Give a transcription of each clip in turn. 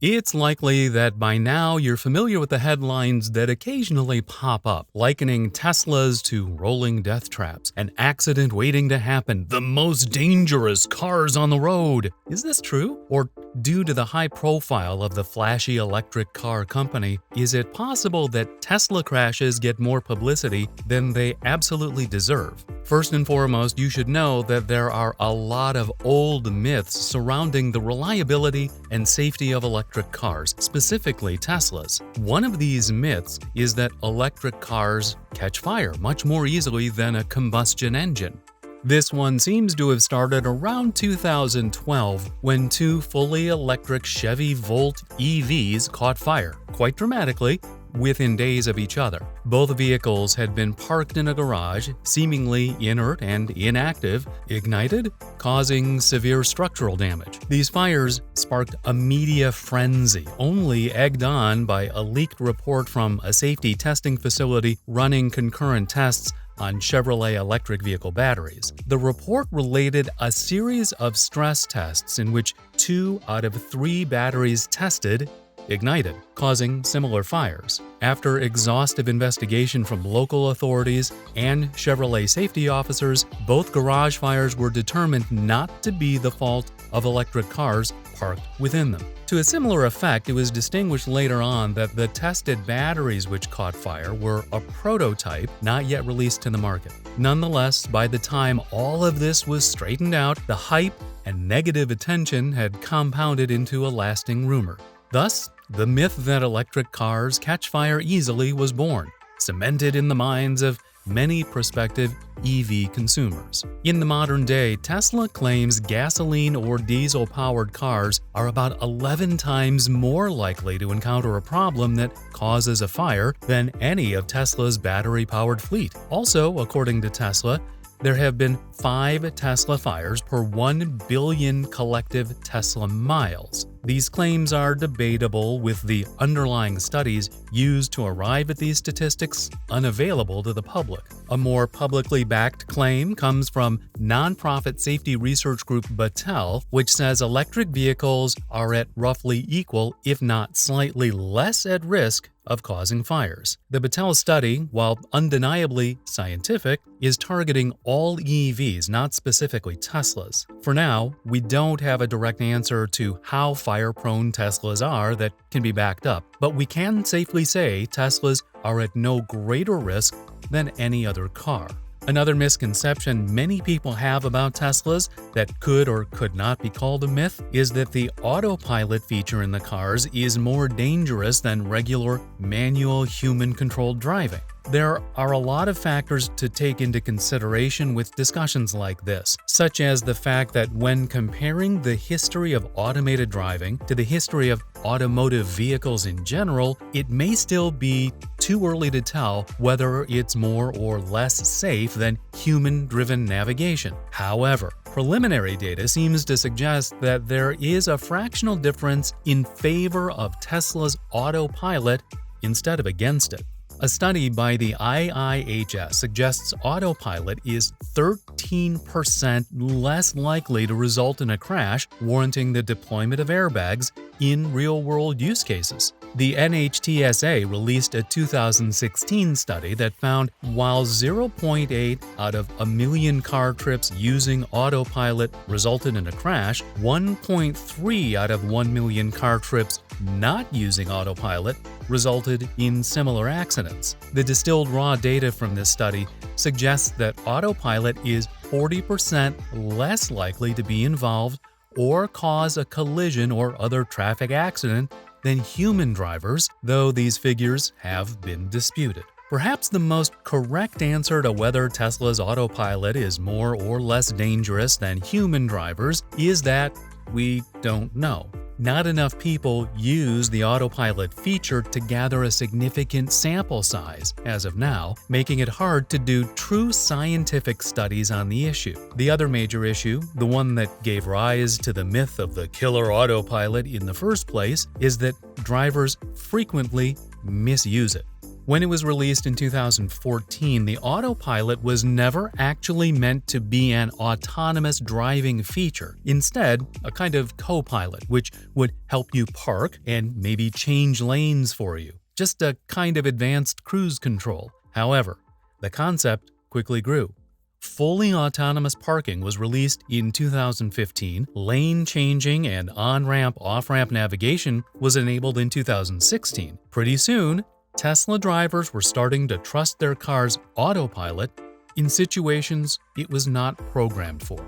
It's likely that by now you're familiar with the headlines that occasionally pop up, likening Teslas to rolling death traps, an accident waiting to happen, the most dangerous cars on the road. Is this true? Or due to the high profile of the flashy electric car company, is it possible that Tesla crashes get more publicity than they absolutely deserve? First and foremost, you should know that there are a lot of old myths surrounding the reliability and safety of electric cars, specifically Teslas. One of these myths is that electric cars catch fire much more easily than a combustion engine. This one seems to have started around 2012 when two fully electric Chevy Volt EVs caught fire, quite dramatically, within days of each other. Both vehicles had been parked in a garage, seemingly inert and inactive, ignited, causing severe structural damage. These fires sparked a media frenzy, only egged on by a leaked report from a safety testing facility running concurrent tests on Chevrolet electric vehicle batteries. The report related a series of stress tests in which 2 out of 3 batteries tested ignited, causing similar fires. After exhaustive investigation from local authorities and Chevrolet safety officers, both garage fires were determined not to be the fault of electric cars parked within them. To a similar effect, it was distinguished later on that the tested batteries which caught fire were a prototype not yet released to the market. Nonetheless, by the time all of this was straightened out, the hype and negative attention had compounded into a lasting rumor. Thus, the myth that electric cars catch fire easily was born, cemented in the minds of many prospective EV consumers. In the modern day, Tesla claims gasoline or diesel-powered cars are about 11 times more likely to encounter a problem that causes a fire than any of Tesla's battery-powered fleet. Also, according to Tesla, there have been 5 Tesla fires per 1 billion collective Tesla miles. These claims are debatable, with the underlying studies used to arrive at these statistics unavailable to the public. A more publicly backed claim comes from nonprofit safety research group Battelle, which says electric vehicles are at roughly equal, if not slightly less at risk of causing fires. The Battelle study, while undeniably scientific, is targeting all EVs, not specifically Teslas. For now, we don't have a direct answer to how fire-prone Teslas are that can be backed up, but we can safely say Teslas are at no greater risk than any other car. Another misconception many people have about Teslas that could or could not be called a myth is that the autopilot feature in the cars is more dangerous than regular manual human-controlled driving. There are a lot of factors to take into consideration with discussions like this, such as the fact that when comparing the history of automated driving to the history of automotive vehicles in general, it may still be too early to tell whether it's more or less safe than human-driven navigation. However, preliminary data seems to suggest that there is a fractional difference in favor of Tesla's autopilot instead of against it. A study by the IIHS suggests autopilot is 13% less likely to result in a crash, warranting the deployment of airbags in real-world use cases. The NHTSA released a 2016 study that found while 0.8 out of a million car trips using autopilot resulted in a crash, 1.3 out of 1 million car trips not using autopilot resulted in similar accidents. The distilled raw data from this study suggests that autopilot is 40% less likely to be involved or cause a collision or other traffic accident than human drivers, though these figures have been disputed. Perhaps the most correct answer to whether Tesla's autopilot is more or less dangerous than human drivers is that we don't know. Not enough people use the autopilot feature to gather a significant sample size as of now, making it hard to do true scientific studies on the issue. The other major issue, the one that gave rise to the myth of the killer autopilot in the first place, is that drivers frequently misuse it. When it was released in 2014, the Autopilot was never actually meant to be an autonomous driving feature. Instead, a kind of co-pilot, which would help you park and maybe change lanes for you. Just a kind of advanced cruise control. However, the concept quickly grew. Fully autonomous parking was released in 2015, lane changing and on-ramp, off-ramp navigation was enabled in 2016. Pretty soon, Tesla drivers were starting to trust their car's autopilot in situations it was not programmed for.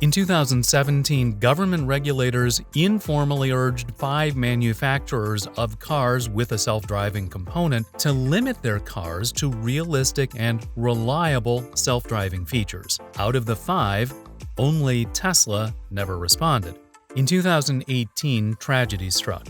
In 2017, government regulators informally urged 5 manufacturers of cars with a self-driving component to limit their cars to realistic and reliable self-driving features. Out of the 5, only Tesla never responded. In 2018, tragedy struck.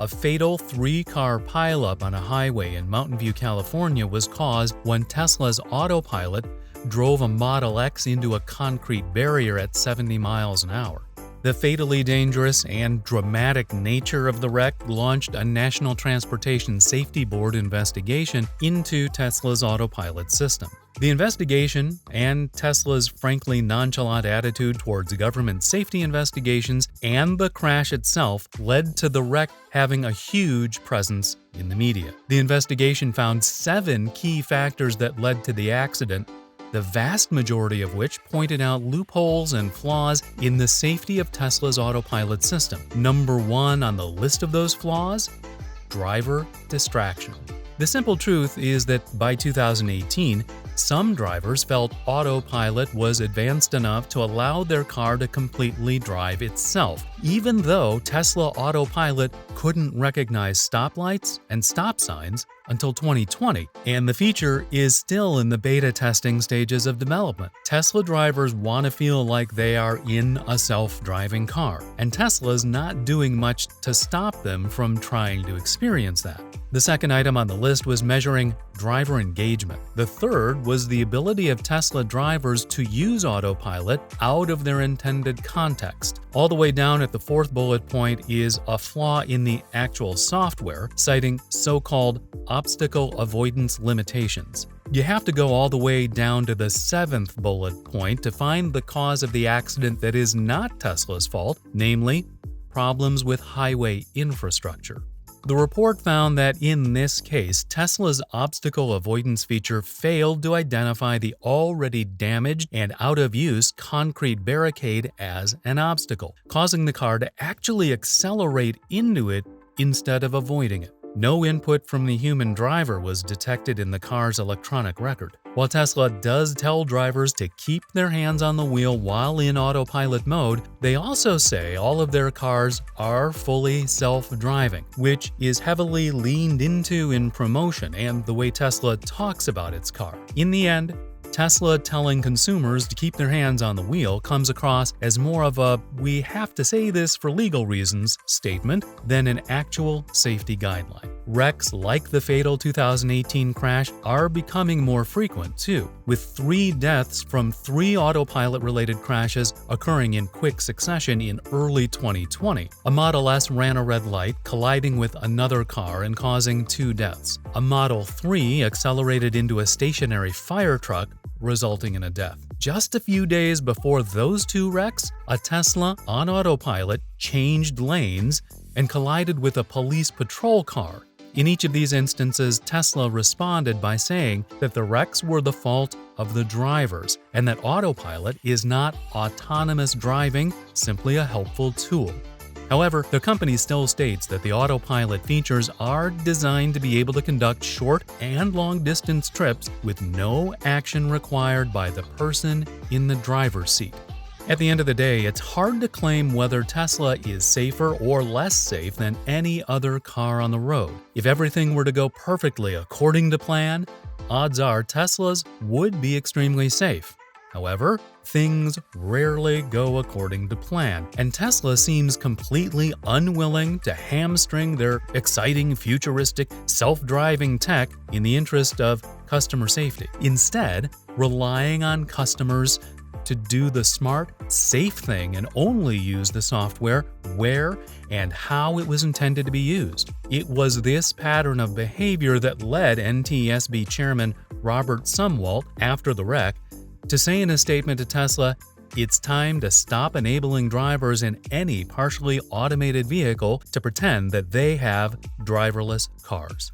A fatal 3-car pileup on a highway in Mountain View, California was caused when Tesla's Autopilot drove a Model X into a concrete barrier at 70 miles an hour. The fatally dangerous and dramatic nature of the wreck launched a National Transportation Safety Board investigation into Tesla's Autopilot system. The investigation and Tesla's frankly nonchalant attitude towards government safety investigations and the crash itself led to the wreck having a huge presence in the media. The investigation found 7 key factors that led to the accident, the vast majority of which pointed out loopholes and flaws in the safety of Tesla's Autopilot system. Number 1 on the list of those flaws? Driver distraction. The simple truth is that by 2018, some drivers felt Autopilot was advanced enough to allow their car to completely drive itself, even though Tesla Autopilot couldn't recognize stoplights and stop signs until 2020, and the feature is still in the beta testing stages of development. Tesla drivers want to feel like they are in a self-driving car, and Tesla's not doing much to stop them from trying to experience that. The second item on the list was measuring driver engagement. The third was the ability of Tesla drivers to use Autopilot out of their intended context. All the way down at the 4th bullet point is a flaw in the actual software, citing so-called obstacle avoidance limitations. You have to go all the way down to the 7th bullet point to find the cause of the accident that is not Tesla's fault, namely problems with highway infrastructure. The report found that in this case, Tesla's obstacle avoidance feature failed to identify the already damaged and out-of-use concrete barricade as an obstacle, causing the car to actually accelerate into it instead of avoiding it. No input from the human driver was detected in the car's electronic record. While Tesla does tell drivers to keep their hands on the wheel while in autopilot mode, they also say all of their cars are fully self-driving, which is heavily leaned into in promotion and the way Tesla talks about its car. In the end, Tesla telling consumers to keep their hands on the wheel comes across as more of a "we have to say this for legal reasons" statement than an actual safety guideline. Wrecks like the fatal 2018 crash are becoming more frequent too, with 3 deaths from 3 autopilot-related crashes occurring in quick succession in early 2020. A Model S ran a red light, colliding with another car and causing 2 deaths. A Model 3 accelerated into a stationary fire truck, resulting in a death. Just a few days before those 2 wrecks, a Tesla on autopilot changed lanes and collided with a police patrol car. In each of these instances, Tesla responded by saying that the wrecks were the fault of the drivers and that autopilot is not autonomous driving, simply a helpful tool. However, the company still states that the autopilot features are designed to be able to conduct short and long-distance trips with no action required by the person in the driver's seat. At the end of the day, it's hard to claim whether Tesla is safer or less safe than any other car on the road. If everything were to go perfectly according to plan, odds are Teslas would be extremely safe. However, things rarely go according to plan, and Tesla seems completely unwilling to hamstring their exciting, futuristic, self-driving tech in the interest of customer safety. Instead, relying on customers to do the smart, safe thing and only use the software where and how it was intended to be used. It was this pattern of behavior that led NTSB Chairman Robert Sumwalt, after the wreck, to say in a statement to Tesla, "It's time to stop enabling drivers in any partially automated vehicle to pretend that they have driverless cars."